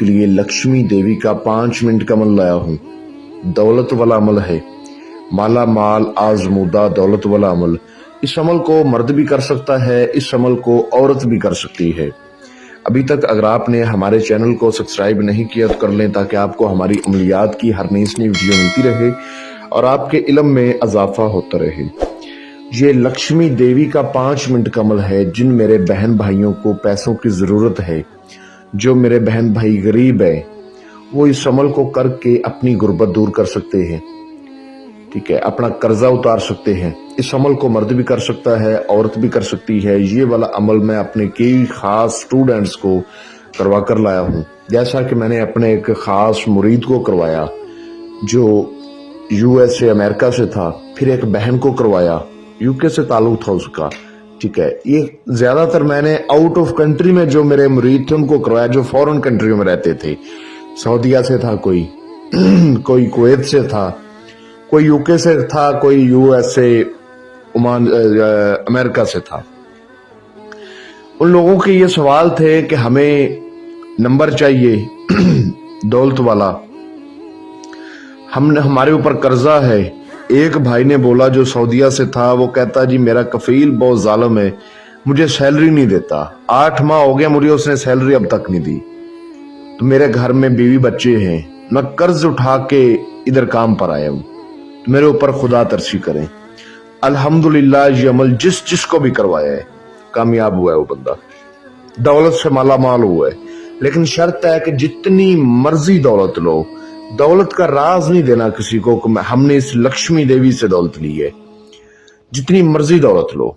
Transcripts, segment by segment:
आपके लिए लक्ष्मी देवी का 5 मिनट का अमल लाया हूँ। दौलत वाला अमल है, माला माल आजमूदा दौलत वाला अमल। इस अमल को मर्द भी कर सकता है, इस अमल को औरत भी कर सकती है। अभी तक अगर आपने हमारे चैनल को सब्सक्राइब नहीं किया तो कर लें, ताकि आपको हमारी अमलियात की हर नई वीडियो मिलती रहे और आपके इल्म में इजाफा होता रहे। ये लक्ष्मी देवी का 5 मिनट का अमल है। जिन मेरे बहन भाइयों को पैसों की जरूरत है, जो मेरे बहन भाई गरीब है, वो इस अमल को करके अपनी गुर्बत दूर कर सकते हैं, ठीक है, अपना कर्जा उतार सकते हैं। इस अमल को मर्द भी कर सकता है, औरत भी कर सकती है। ये वाला अमल मैं अपने कई खास स्टूडेंट्स को करवा कर लाया हूँ। जैसा कि मैंने अपने एक खास मुरीद को करवाया जो यूएसए अमेरिका से था, फिर एक बहन को करवाया, यूके से ताल्लुक था उसका, ठीक है। ये ज्यादातर मैंने आउट ऑफ कंट्री में जो मेरे मुरीद थे उनको करवाया, जो फॉरेन कंट्रियों में रहते थे। सऊदीया से था कोई कोई कुवैत से था, कोई यूके से था, कोई यूएसए ओमान अमेरिका से था। उन लोगों के ये सवाल थे कि हमें नंबर चाहिए दौलत वाला, हमारे ऊपर कर्जा है। एक भाई ने बोला जो सऊदीया से था, वो कहता जी मेरा कफील बहुत जालिम है, मुझे सैलरी नहीं देता, 8 माह हो गया मुझे उसने सैलरी अब तक नहीं दी। तो मेरे घर में बीवी बच्चे हैं, मैं कर्ज उठा के इधर काम पर आया हूं, तो मेरे ऊपर खुदा तरसी करें। अल्हम्दुलिल्लाह ये अमल जिसको भी करवाया है कामयाब हुआ है, वो बंदा दौलत से माला माल हुआ है। लेकिन शर्त है कि जितनी मर्जी दौलत लो, दौलत का राज नहीं देना किसी को कि हमने इस लक्ष्मी देवी से दौलत ली है। जितनी मर्जी दौलत लो।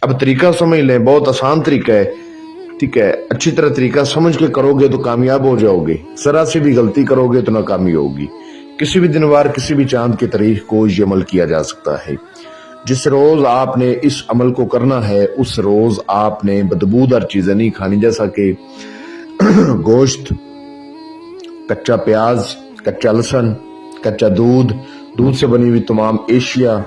अब तरीका समझ लें, बहुत आसान तरीका है, ठीक है। अच्छी तरह तरीका समझ के करोगे तो कामयाब हो जाओगे, जरा से भी गलती करोगे तो नाकामी होगी। किसी भी दिनवार किसी भी चांद की तारीख को ये अमल किया जा सकता है। जिस रोज आपने इस अमल को करना है, उस रोज आपने बदबूदार चीजें नहीं खानी, जैसा कि गोश्त, कच्चा प्याज, कच्चा लहसुन, कच्चा दूध से बनी हुई तमाम एशिया,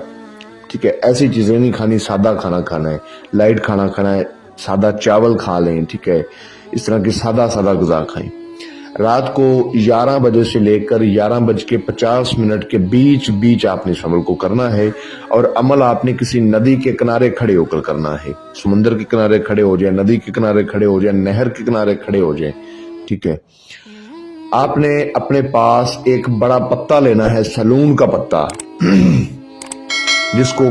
ठीक है, ऐसी चीजें नहीं खानी। सादा खाना खाना है, लाइट खाना खाना है, सादा चावल खा लें, ठीक है। इस तरह की सादा गज़ा खाएं। रात को 11 बजे से लेकर 11:50 के बीच आपने इस अमल को करना है। और अमल आपने किसी नदी के किनारे खड़े होकर करना है। समुद्र के किनारे खड़े हो जाए, नदी के किनारे खड़े हो जाए, नहर के किनारे खड़े हो जाए, ठीक है। आपने अपने पास एक बड़ा पत्ता लेना है, सलून का पत्ता जिसको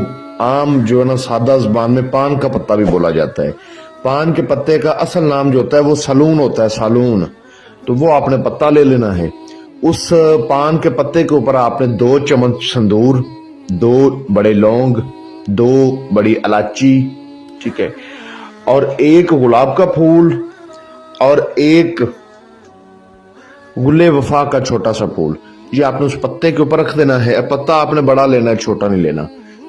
आम जो है ना सादा जुबान में पान का पत्ता भी बोला जाता है। पान के पत्ते का असल नाम जो होता है वो सलून होता है, सालून। तो वो आपने पत्ता ले लेना है। उस पान के पत्ते के ऊपर आपने 2 चम्मच संदूर, 2 बड़े लौंग, 2 बड़ी इलायची, ठीक है, और 1 गुलाब का फूल और 1 गुले वफा का छोटा सा फूल, ये आपने उस पत्ते के ऊपर रख देना है। पत्ता आपने बड़ा लेना है, छोटा नहीं लेना।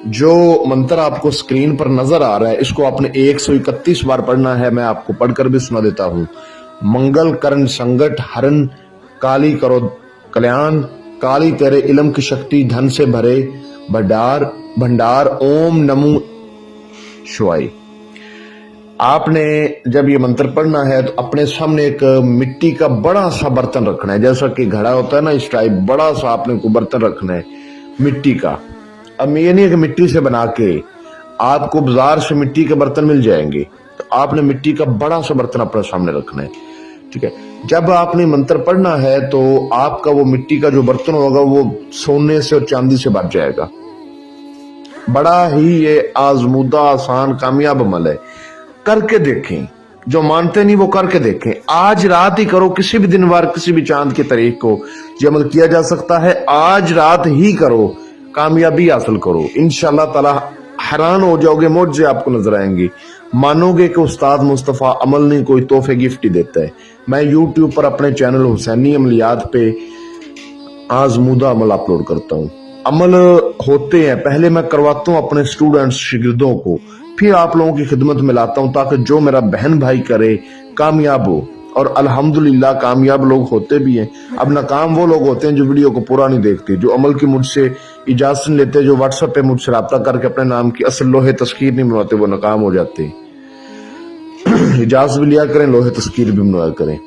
जो मंत्र आपको स्क्रीन पर नजर आ रहा है, इसको आपने 131 बार पढ़ना है। मैं आपको पढ़कर भी सुना देता हूं। मंगल करण संगठ हरण, काली करो कल्याण, काली तेरे इल्म की शक्ति, धन से भरे भंडार, ओम नमो शिवाय। आपने जब ये मंत्र पढ़ना है तो अपने सामने एक मिट्टी का बड़ा सा बर्तन रखना है, जैसा कि घड़ा होता है ना, इस टाइप बड़ा सा आपने को बर्तन रखना है मिट्टी का। अब ये नहीं है कि मिट्टी से बना के, आपको बाजार से मिट्टी के बर्तन मिल जाएंगे, तो आपने मिट्टी का बड़ा सा बर्तन अपने सामने रखना है, ठीक है। जब आपने मंत्र पढ़ना है तो आपका वो मिट्टी का जो बर्तन होगा वो सोने से और चांदी से भर जाएगा। बड़ा ही ये आजमूदा आसान कामयाब अमल है, करके देखें। जो मानते नहीं वो करके देखें। आज रात ही करो, किसी भी दिन वार किसी भी चांद की तारीख को ये अमल किया जा सकता है। आज रात ही करो, कामयाबी हासिल करो, इंशाअल्लाह ताला हैरान हो जाओगे, मौजे आपको नजर आएंगी। मानोगे कि उस्ताद मुस्तफा अमल नहीं कोई तोहफे गिफ्ट ही देता है। मैं यूट्यूब पर अपने चैनल हुसैनी अमलियात पे आजमूदा अमल अपलोड करता हूँ। अमल होते हैं, पहले मैं करवाता हूँ अपने स्टूडेंट्स शिगिर्दों को, फिर आप लोगों की खिदमत में लाता हूँ, ताकि जो मेरा बहन भाई करे कामयाब हो। और अल्हम्दुलिल्लाह कामयाब लोग होते भी हैं। अब नाकाम वो लोग होते हैं जो वीडियो को पूरा नहीं देखते, जो अमल की मुझसे इजाजत लेते, जो व्हाट्सएप पे मुझसे राब्ता करके अपने नाम की असल लोहे तस्कीर नहीं बनवाते, वो नाकाम हो जाते हैं। इजाजत भी लिया करें, लोहे तस्कीर भी बनवाया करें।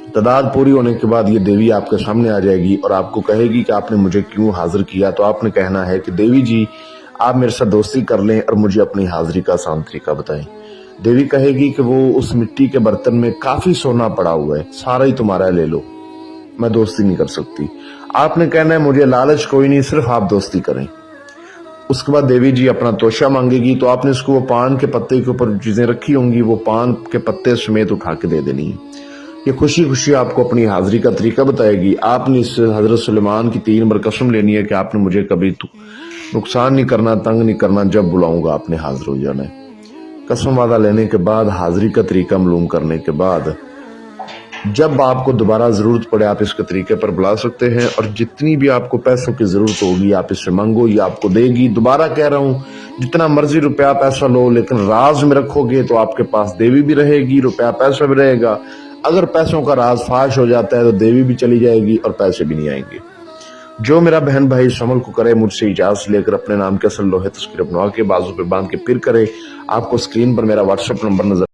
तादाद पूरी होने के बाद ये देवी आपके सामने आ जाएगी और आपको कहेगी कि आपने मुझे क्यों हाजिर किया। तो आपने कहना है कि देवी जी आप मेरे साथ दोस्ती कर लें और मुझे अपनी हाजिरी का आसान तरीका बताएं। देवी कहेगी कि वो उस मिट्टी के बर्तन में काफी सोना पड़ा हुआ है, सारा ही तुम्हारा ले लो, मैं दोस्ती नहीं कर सकती। आपने कहना है मुझे लालच कोई नहीं, सिर्फ आप दोस्ती करें। उसके बाद देवी जी अपना तोशा मांगेगी, तो आपने उसको वो पान के पत्ते के ऊपर चीजें रखी होंगी, वो पान के पत्ते समेत उठा के दे देनी है। ये खुशी खुशी आपको अपनी हाजिरी का तरीका बताएगी। आपने इस हजरत सुलेमान की 3 बार कसम लेनी है कि आपने मुझे कभी नुकसान नहीं करना, तंग नहीं करना, जब बुलाऊंगा आपने हाजिर हो जाना है। कसम वादा लेने के बाद हाजिरी का तरीका मालूम करने के बाद जब आपको दोबारा जरूरत पड़े आप इसके तरीके पर बुला सकते हैं। और जितनी भी आपको पैसों की जरूरत होगी आप इससे मांगो, ये आपको देगी। दोबारा कह रहा हूं, जितना मर्जी रुपया पैसा लो, लेकिन राज में रखोगे तो आपके पास देवी भी रहेगी, रुपया पैसा भी रहेगा। अगर पैसों का राज फाश हो जाता है तो देवी भी चली जाएगी और पैसे भी नहीं आएंगे। जो मेरा बहन भाई इस अमल को करे, मुझसे इजाजत लेकर अपने नाम के असल लोहे तस्वीर बनवा के बाजू पे बांध के फिर करे। आपको स्क्रीन पर मेरा व्हाट्सएप नंबर नजर